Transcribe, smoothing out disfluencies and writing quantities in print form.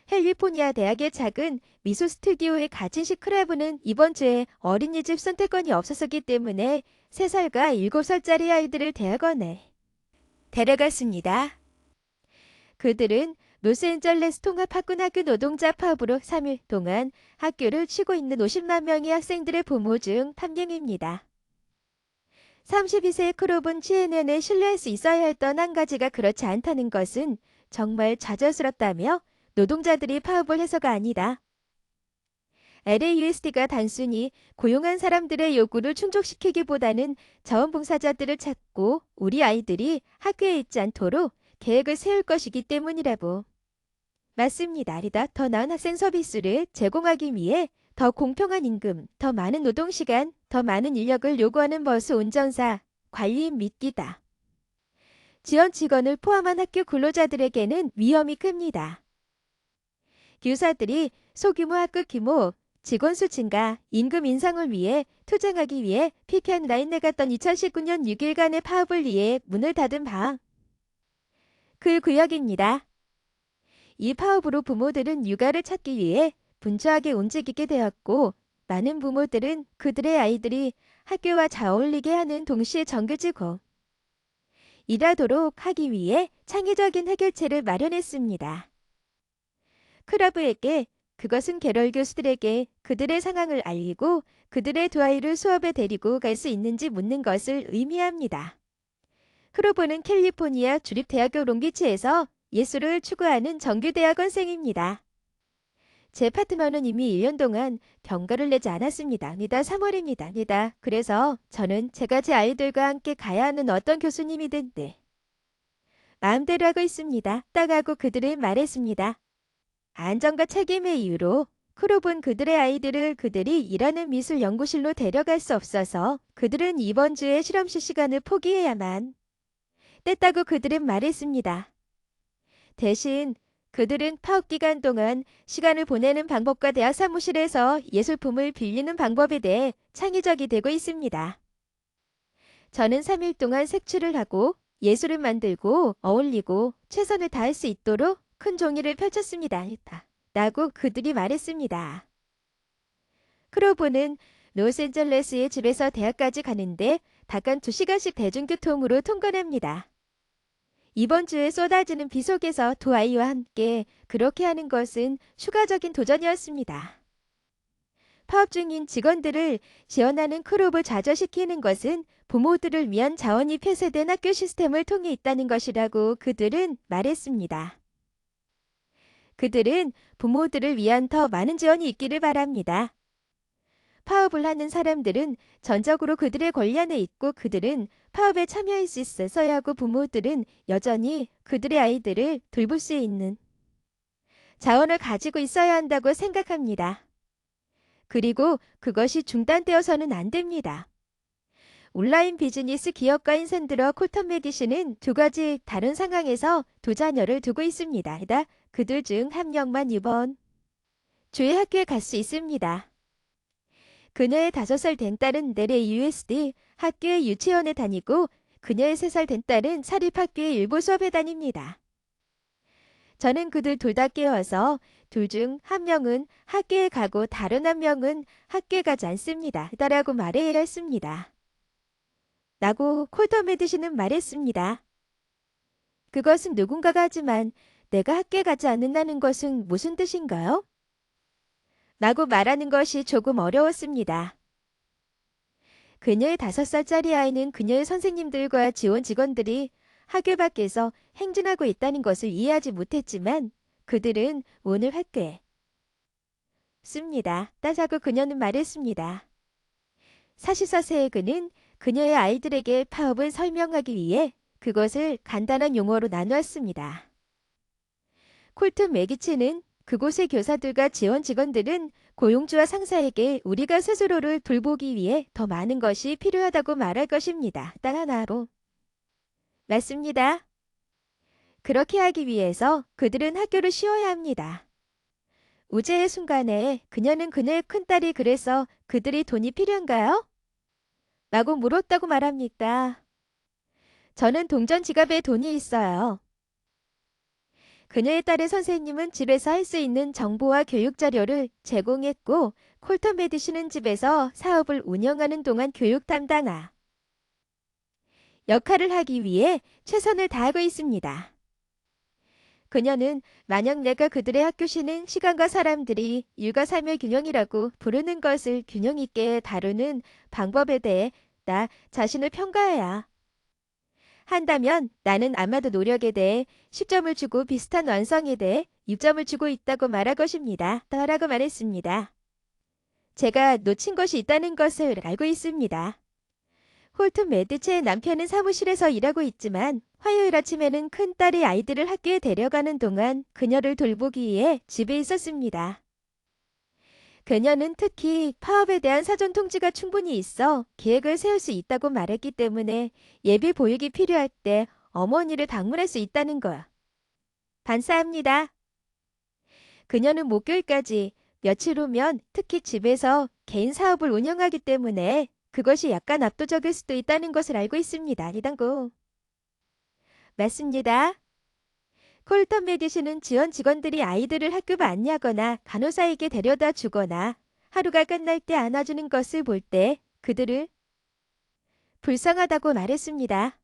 캘리포니아 대학의 작은 미술 스튜디오에 갇힌 시크라브는 이번 주에 어린이집 선택권이 없었기 때문에 3살과 7살짜리 아이들을 대학원에 데려갔습니다. 그들은 로스앤젤레스 통합학군학교 노동자 파업으로 3일 동안 학교를 쉬고 있는 50만 명의 학생들의 부모 중 1명입니다. 32세의 크롭은 CNN에 신뢰할 수 있어야 했던 한 가지가 그렇지 않다는 것은 정말 좌절스럽다며 노동자들이 파업을 해서가 아니다. LAUSD가 단순히 고용한 사람들의 요구를 충족시키기보다는 자원봉사자들을 찾고 우리 아이들이 학교에 있지 않도록 계획을 세울 것이기 때문이라고. 맞습니다. 아니다. 더 나은 학생 서비스를 제공하기 위해 더 공평한 임금, 더 많은 노동시간, 더 많은 인력을 요구하는 버스 운전사, 관리인 및 기다. 지원 직원을 포함한 학교 근로자들에게는 위험이 큽니다. 교사들이 소규모 학급 규모, 직원 수 증가, 임금 인상을 위해 투쟁하기 위해 피켓 라인에 갔던 2019년 6일간의 파업을 위해 문을 닫은 바 그 구역입니다. 이 파업으로 부모들은 육아를 찾기 위해 분주하게 움직이게 되었고 많은 부모들은 그들의 아이들이 학교와 잘 어울리게 하는 동시에 정규직으로 일하도록 하기 위해 창의적인 해결책을 마련했습니다. 크라브에게 그것은 게럴 교수들에게 그들의 상황을 알리고 그들의 두 아이를 수업에 데리고 갈 수 있는지 묻는 것을 의미합니다. 크로브는 캘리포니아 주립대학교 롱비치에서 예술을 추구하는 정규대학원생입니다. 제 파트너는 이미 1년 동안 병가를 내지 않았습니다. 니다 3월입니다. 니다. 그래서 저는 제가 제 아이들과 함께 가야 하는 어떤 교수님이든 마음대로 하고 있습니다. 따가고 그들은 말했습니다. 안전과 책임의 이유로 크롭은 그들의 아이들을 그들이 일하는 미술 연구실로 데려갈 수 없어서 그들은 이번 주에 실험실 시간을 포기해야만 뗐다고 그들은 말했습니다. 대신 그들은 파업 기간 동안 시간을 보내는 방법과 대학 사무실에서 예술품을 빌리는 방법에 대해 창의적이 되고 있습니다. 저는 3일 동안 색출을 하고 예술을 만들고 어울리고 최선을 다할 수 있도록 큰 종이를 펼쳤습니다. 라고 그들이 말했습니다. 크로브는 로스앤젤레스의 집에서 대학까지 가는데 단 2시간씩 대중교통으로 통근합니다. 이번 주에 쏟아지는 비 속에서 두 아이와 함께 그렇게 하는 것은 추가적인 도전이었습니다. 파업 중인 직원들을 지원하는 크롭을 좌절시키는 것은 부모들을 위한 자원이 폐쇄된 학교 시스템을 통해 있다는 것이라고 그들은 말했습니다. 그들은 부모들을 위한 더 많은 지원이 있기를 바랍니다. 파업을 하는 사람들은 전적으로 그들의 권리 안에 있고 그들은 파업에 참여할 수 있어야 하고 부모들은 여전히 그들의 아이들을 돌볼 수 있는 자원을 가지고 있어야 한다고 생각합니다. 그리고 그것이 중단되어서는 안 됩니다. 온라인 비즈니스 기업가인 인샌드러 콜턴 메디시는 두 가지 다른 상황에서 두 자녀를 두고 있습니다. 그들 중 한 명만 이번 주에 학교에 갈 수 있습니다. 그녀의 5살 된 딸은 내래 USD 학교의 유치원에 다니고 그녀의 3살 된 딸은 사립학교의 일부 수업에 다닙니다. 저는 그들 둘 다 깨워서 둘 중 한 명은 학교에 가고 다른 한 명은 학교에 가지 않습니다. 라고 말해야 했습니다. 라고 콜턴 메디시는 말했습니다. 그것은 누군가가 하지만 내가 학교에 가지 않는다는 것은 무슨 뜻인가요? 라고 말하는 것이 조금 어려웠습니다. 그녀의 5살짜리 아이는 그녀의 선생님들과 지원 직원들이 학교 밖에서 행진하고 있다는 것을 이해하지 못했지만 그들은 오늘 학교에 씁니다. 따자고 그녀는 말했습니다. 44세의 그는 그녀의 아이들에게 파업을 설명하기 위해 그것을 간단한 용어로 나누었습니다. 콜튼 메기치는 그곳의 교사들과 지원 직원들은 고용주와 상사에게 우리가 스스로를 돌보기 위해 더 많은 것이 필요하다고 말할 것입니다. 단 하나로. 맞습니다. 그렇게 하기 위해서 그들은 학교를 쉬어야 합니다. 우제의 순간에 그녀는 그녀의 큰딸이 그래서 그들이 돈이 필요한가요? 라고 물었다고 말합니다. 저는 동전 지갑에 돈이 있어요. 그녀의 딸의 선생님은 집에서 할 수 있는 정보와 교육 자료를 제공했고, 콜턴 메디슨은 집에서 사업을 운영하는 동안 교육 담당아 역할을 하기 위해 최선을 다하고 있습니다. 그녀는 만약 내가 그들의 학교 쉬는 시간과 사람들이 일과 삶의 균형이라고 부르는 것을 균형 있게 다루는 방법에 대해 나 자신을 평가해야 한다면 나는 아마도 노력에 대해 10점을 주고 비슷한 완성에 대해 6점을 주고 있다고 말할 것입니다. 라고 말했습니다. 제가 놓친 것이 있다는 것을 알고 있습니다. 홀튼 메디체의 남편은 사무실에서 일하고 있지만 화요일 아침에는 큰딸이 아이들을 학교에 데려가는 동안 그녀를 돌보기 위해 집에 있었습니다. 그녀는 특히 파업에 대한 사전 통지가 충분히 있어 계획을 세울 수 있다고 말했기 때문에 예비 보육이 필요할 때 어머니를 방문할 수 있다는 거야. 반사합니다. 그녀는 목요일까지 며칠 후면 특히 집에서 개인 사업을 운영하기 때문에 그것이 약간 압도적일 수도 있다는 것을 알고 있습니다. 이단고. 맞습니다. 콜턴 메디슨은 지원 직원들이 아이들을 학교 안내하거나 간호사에게 데려다 주거나 하루가 끝날 때 안아주는 것을 볼 때 그들을 불쌍하다고 말했습니다.